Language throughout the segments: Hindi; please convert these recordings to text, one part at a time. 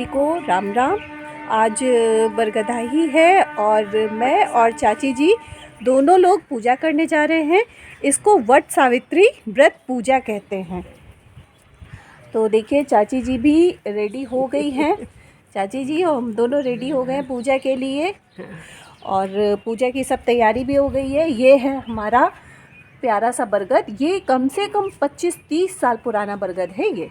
सभी को राम राम। आज बरगदाही है और मैं और चाची जी दोनों लोग पूजा करने जा रहे हैं। इसको वट सावित्री व्रत पूजा कहते हैं। तो देखिए चाची जी भी रेडी हो गई हैं। चाची जी और हम दोनों रेडी हो गए हैं पूजा के लिए और पूजा की सब तैयारी भी हो गई है। ये है हमारा प्यारा सा बरगद। ये कम से कम 25-30 साल पुराना बरगद है ये,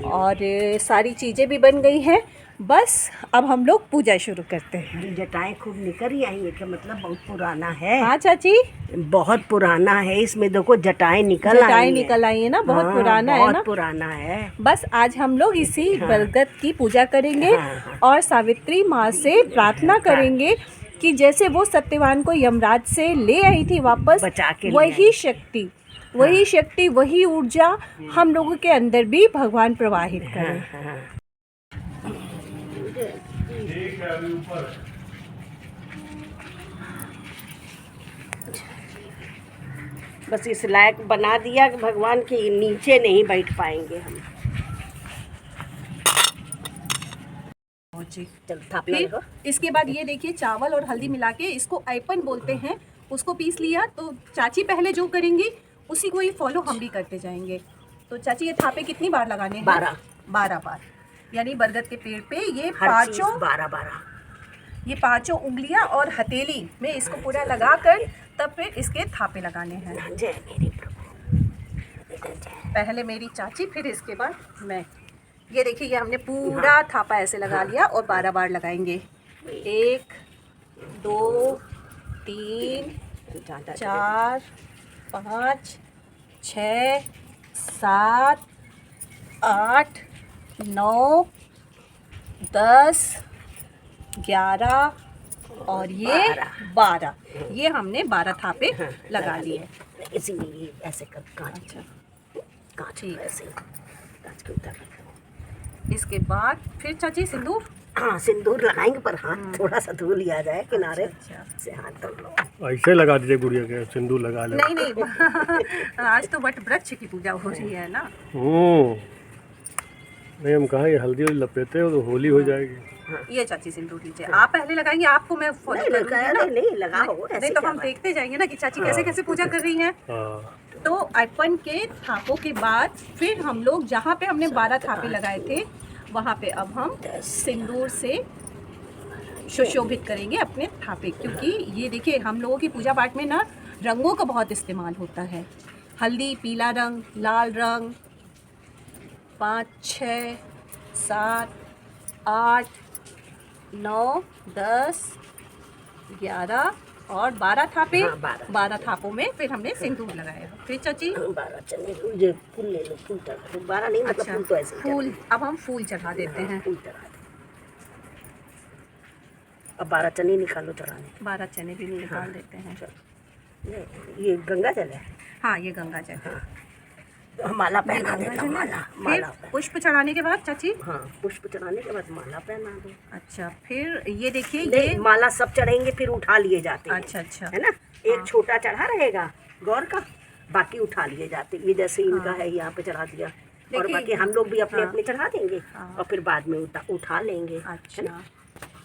और सारी चीज़ें भी बन गई हैं। बस अब हम लोग पूजा शुरू करते हैं। जटाएं खूब निकल ही आई है, क्या मतलब बहुत पुराना है। हाँ चाची, बहुत पुराना है। इसमें देखो जटाएं निकल आई है ना, बहुत पुराना है ना, बहुत पुराना है। बस आज हम लोग इसी बरगद की पूजा करेंगे और सावित्री माँ से प्रार्थना करेंगे कि जैसे वो सत्यवान को यमराज से ले आई थी वापस, बचा के वही शक्ति वही ऊर्जा हम लोगों के अंदर भी भगवान प्रवाहित करें। बस इस लायक बना दिया कि भगवान के नीचे नहीं बैठ पाएंगे हम। फिर इसके बाद ये देखिए चावल और हल्दी मिला के इसको ऐपन बोलते हैं, उसको पीस लिया। तो चाची पहले जो करेंगी उसी को ही फॉलो हम भी करते जाएंगे। तो चाची ये थापे कितनी बार लगाने हैं? 12 बार। यानी बरगद के पेड़ पे ये पांचों 5 उंगलियां और हथेली में इसको पूरा लगाकर तब फिर इसके थापे लगाने हैं। पहले मेरी चाची, फिर इसके बाद मैं। ये देखिए ये हमने पूरा थापा ऐसे लगा लिया और 12 बार लगाएंगे। 1 2 3 4 5 6 7 8 9 10 11 और ये 12। ये हमने 12 थापे लगा लिए। इसीलिए ऐसे कर कांच ऐसे कांच के उधर। इसके बाद फिर चाची सिंदूर, हाँ सिंदूर लगाएंगे, पर हाथ थोड़ा सा धो लिया जाए किनारे से, हाथ धो लो। ऐसे लगा दीजिए गुड़िया के, सिंदूर लगा ले। नहीं आज तो वट वृक्ष की पूजा हो रही है ना। नहीं हम कहा ये हल्दी लपेटे हो तो होली हो जाएगी। ये चाची सिंदूर लीजिए, आप पहले लगाएंगे, आपको मैं फॉलो करूंगी। नहीं लगाओ, नहीं तो हम देखते जाएंगे ना कि चाची कैसे कैसे पूजा कर रही हैं। तो ऐपन के थापों के बाद फिर हम लोग जहाँ पे हमने 12 थापे लगाए थे वहाँ पे अब हम सिंदूर से सुशोभित करेंगे अपने थापे। क्योंकि ये देखिए हम लोगों की पूजा पाठ में ना रंगों का बहुत इस्तेमाल होता है। हल्दी, पीला रंग, लाल रंग, 5 6 7 8 9 10 11 और 12 थापे। 12 थापों में फिर हमने सिंदूर लगाया। फिर चाची 12 चने, ये फूल ले लो, फूल चढ़ा। 12 नहीं मतलब फूल तो ऐसे फूल। अब हम फूल चढ़ा देते हैं। फूल चढ़ा दे। अब 12 चने निकालो चढ़ाने। 12 चने भी निकाल देते हैं। ये गंगा जल है। हाँ ये गंगा जल है। माला पहना देता, माला पुष्प चढ़ाने के बाद चाची, हाँ पुष्प चढ़ाने के बाद माला पहना दो। अच्छा फिर ये देखिए ये माला सब चढ़ेंगे फिर उठा लिए जाते हैं। अच्छा है ना, एक छोटा चढ़ा रहेगा गौर का, बाकी उठा लिए जाते। ये जैसे इनका है यहाँ पे चढ़ा दिया और बाकी हम लोग भी अपने अपने चढ़ा देंगे और फिर बाद में उठा लेंगे। अच्छा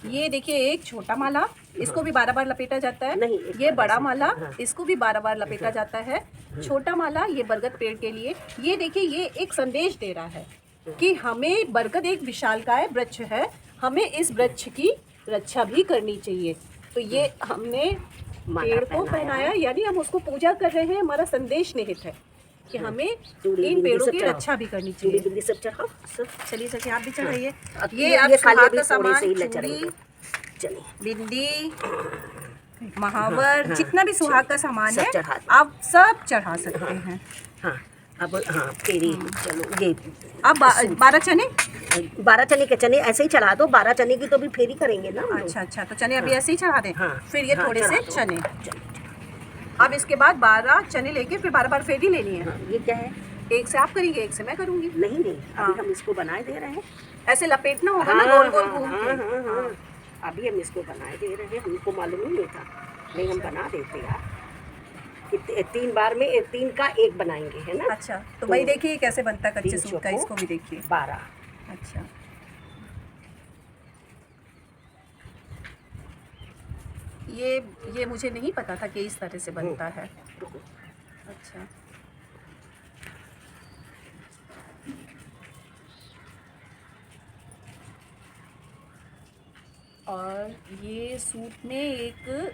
ये देखिए एक छोटा माला, इसको भी 12 बार लपेटा जाता है। नहीं ये बड़ा माला, इसको भी 12 बार लपेटा जाता है। छोटा माला ये बरगद पेड़ के लिए। ये देखिए ये एक संदेश दे रहा है कि हमें, बरगद एक विशालकाय वृक्ष है, हमें इस वृक्ष की रक्षा भी करनी चाहिए। तो ये हमने पेड़ को पहनाया, यानी हम उसको पूजा कर रहे हैं। हमारा संदेश निहित है कि हमें इन पेड़ों की रक्षा भी करनी चाहिए। सब चढ़ाओ, चलिए सखी आप भी चढ़ाइए। ये आप सुहाग का सामान, चूड़ी, बिंदी, महावर, जितना भी सुहाग का सामान है आप सब चढ़ा सकते हैं। हाँ अब हाँ फेरी चलो। ये अब 12 चने, 12 चने के चने ऐसे ही चढ़ा दो। 12 चने की तो भी फेरी करेंगे ना। अच्छा तो चने अभी ऐसे ही चढ़ा दें। फिर ये थोड़े से चने। अब इसके बाद 12 चने लेके फिर 12 बार फेरी लेनी है। ये क्या है? एक से आप करेंगे, एक से मैं करूंगी। नहीं अभी हम इसको बनाए दे रहे हैं। ऐसे लपेटना होगा ना गोल गोल घूम के। अभी हम इसको बनाए दे रहे हैं, हमको मालूम ही नहीं था, नहीं हम बना देते यार। 3 बार में 3 का 1 बनाएंगे, है ना। अच्छा तो भाई देखिए कैसे बनता है कच्चे सूट का, इसको भी देखिए। 12। अच्छा ये मुझे नहीं पता था कि इस तरह से बनता है। अच्छा, और ये सूट में एक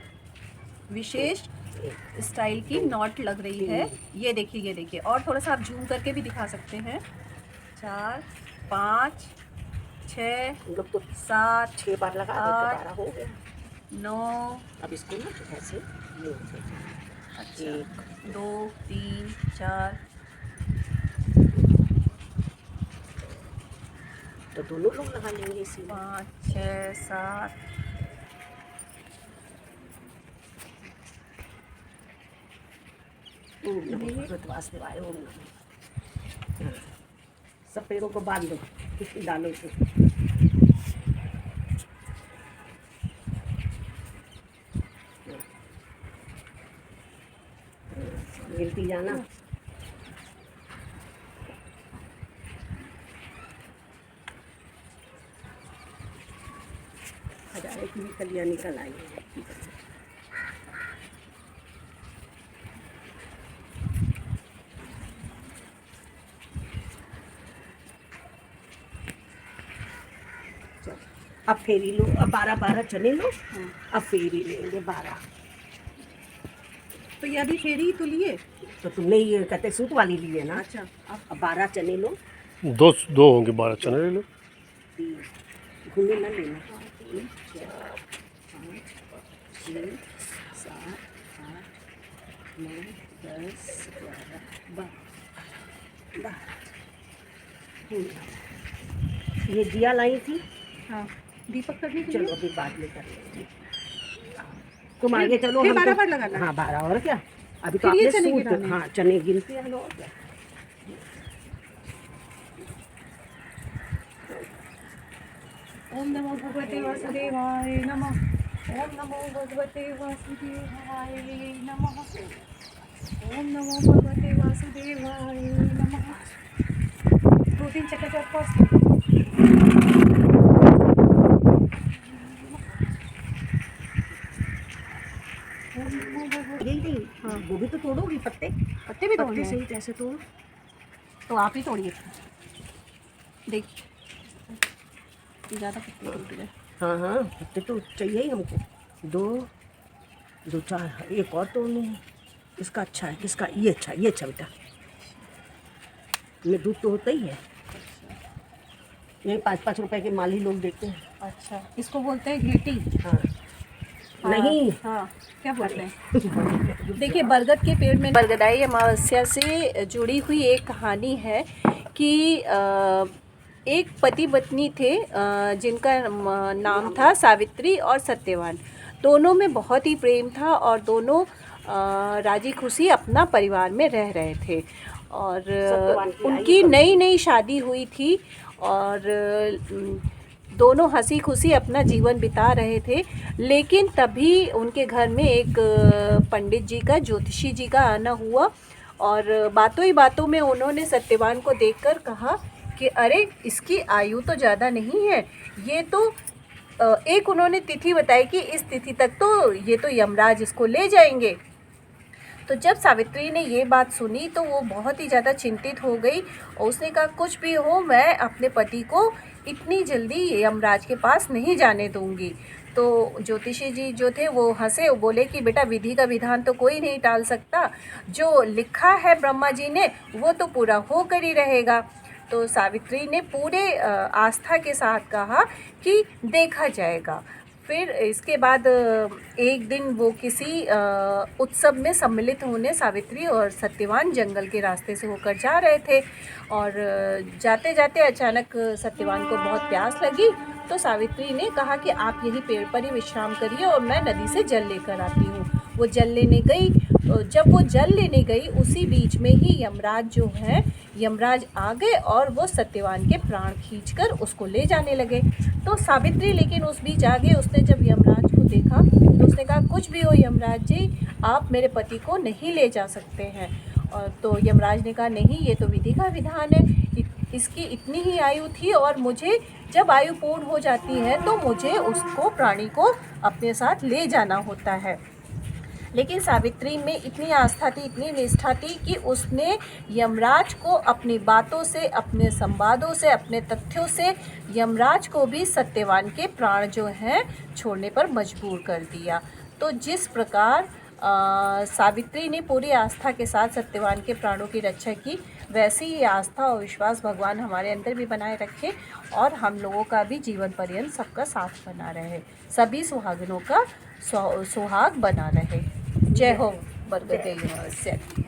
विशेष स्टाइल की नॉट लग रही है। ये देखिए, और थोड़ा सा आप जूम करके भी दिखा सकते हैं। 4 5 6 7 6 बार लगा देते, 12 हो गया। 9, अब इसको ना ऐसे ये हो जाएगा। अच्छा, 2 3 4, तो दोनों लोग लगा लेंगे इसी में। 5 6 7। वासुदेवाय ओम नमः। सब पेड़ों को बांध दो, किसी डालो से। गिनती जाना। हजारे की भी कलियाँ निकल आई है। अब फेरी लो, अब 12 चने लो। अब फेरी लेंगे 12। तो ये अभी फेरी ही तो लिए। तो तुमने ये कहते सूट वाली ली है ना। अच्छा, अब 12 चने लो। दो होंगे, 12 चने ले लो। 3 घूमे ना लेना। 3 4 5 6 7 8 9 10 11 12। ये दिया लाई थी। हाँ, दीपक करने के चलो लिए। अभी बाद में कर लेंगे। तुम आगे चलो। फिर हम 12 तो- बार लगाना है? हाँ 12 और क्या। अभी तो फिर ये आपने चने सूट, गिराने हैं? हाँ चने गिनते हैं और क्या। ओम नमो भगवते वासुदेवाय नमः। ओम नमो भगवते वासुदेवाय नमः। ओम नमो भगवते वासुदेवाय नमः। 2-3 चक्कर पास। यही हाँ, वो भी तो तोड़ोगी पत्ते। पत्ते भी तोड़ने पत्ते हैं? सही कैसे तोड़। तो आप ही तोड़िए। देखिए, ज़्यादा पत्ते टूट गए। हाँ हाँ, पत्ते तो चाहिए ही हमको। 2 4 एक और तोड़ने हैं। इसका अच्छा है, इसका ये अच्छा, ये अच्छा बेटा। में दूध तो होता ही है। ये 5-5 रुपए के माली लोग देते हैं। अच्छा, इसको बोलते हैं घीटी। हाँ नहीं, हाँ, क्या बोलते हैं? देखिए, बरगद के पेड़ में बरगदाई अमावस्या से जुड़ी हुई एक कहानी है कि एक पति पत्नी थे जिनका नाम था सावित्री और सत्यवान। दोनों में बहुत ही प्रेम था और दोनों राजी खुशी अपना परिवार में रह रहे थे। और उनकी नई नई शादी हुई थी और दोनों हंसी खुशी अपना जीवन बिता रहे थे। लेकिन तभी उनके घर में एक पंडित जी का, ज्योतिषी जी का आना हुआ और बातों ही बातों में उन्होंने सत्यवान को देखकर कहा कि अरे, इसकी आयु तो ज़्यादा नहीं है, ये तो एक उन्होंने तिथि बताई कि इस तिथि तक तो ये तो यमराज इसको ले जाएंगे। तो जब सावित्री ने ये बात सुनी तो वो बहुत ही ज़्यादा चिंतित हो गई और उसने कहा, कुछ भी हो, मैं अपने पति को इतनी जल्दी यमराज के पास नहीं जाने दूंगी। तो ज्योतिषी जी जो थे वो हंसे, वो बोले कि बेटा, विधि का विधान तो कोई नहीं टाल सकता, जो लिखा है ब्रह्मा जी ने वो तो पूरा होकर ही रहेगा। तो सावित्री ने पूरे आस्था के साथ कहा कि देखा जाएगा। फिर इसके बाद एक दिन वो किसी उत्सव में सम्मिलित होने सावित्री और सत्यवान जंगल के रास्ते से होकर जा रहे थे और जाते जाते अचानक सत्यवान को बहुत प्यास लगी। तो सावित्री ने कहा कि आप यही पेड़ पर ही विश्राम करिए और मैं नदी से जल लेकर आती हूँ। वो जल लेने गई। जब वो जल लेने गई उसी बीच में ही यमराज जो है, यमराज आ गए और वो सत्यवान के प्राण खींचकर उसको ले जाने लगे। तो सावित्री लेकिन उस बीच आ गई। उसने जब यमराज को देखा तो उसने कहा, कुछ भी हो यमराज जी, आप मेरे पति को नहीं ले जा सकते हैं। और तो यमराज ने कहा, नहीं, ये तो विधि का विधान है, इसकी इतनी ही आयु थी और मुझे जब आयु पूर्ण हो जाती है तो मुझे उसको प्राणी को अपने साथ ले जाना होता है। लेकिन सावित्री में इतनी आस्था थी, इतनी निष्ठा थी कि उसने यमराज को अपनी बातों से, अपने संवादों से, अपने तथ्यों से यमराज को भी सत्यवान के प्राण जो हैं छोड़ने पर मजबूर कर दिया। तो जिस प्रकार सावित्री ने पूरी आस्था के साथ सत्यवान के प्राणों की रक्षा की, वैसे ही आस्था और विश्वास भगवान हमारे अंदर भी बनाए रखे और हम लोगों का भी जीवन पर्यंत सबका साथ बना रहे, सभी सुहागिनों का सुहाग बना रहे। जय हो बरगद यूनिवर्सिटी।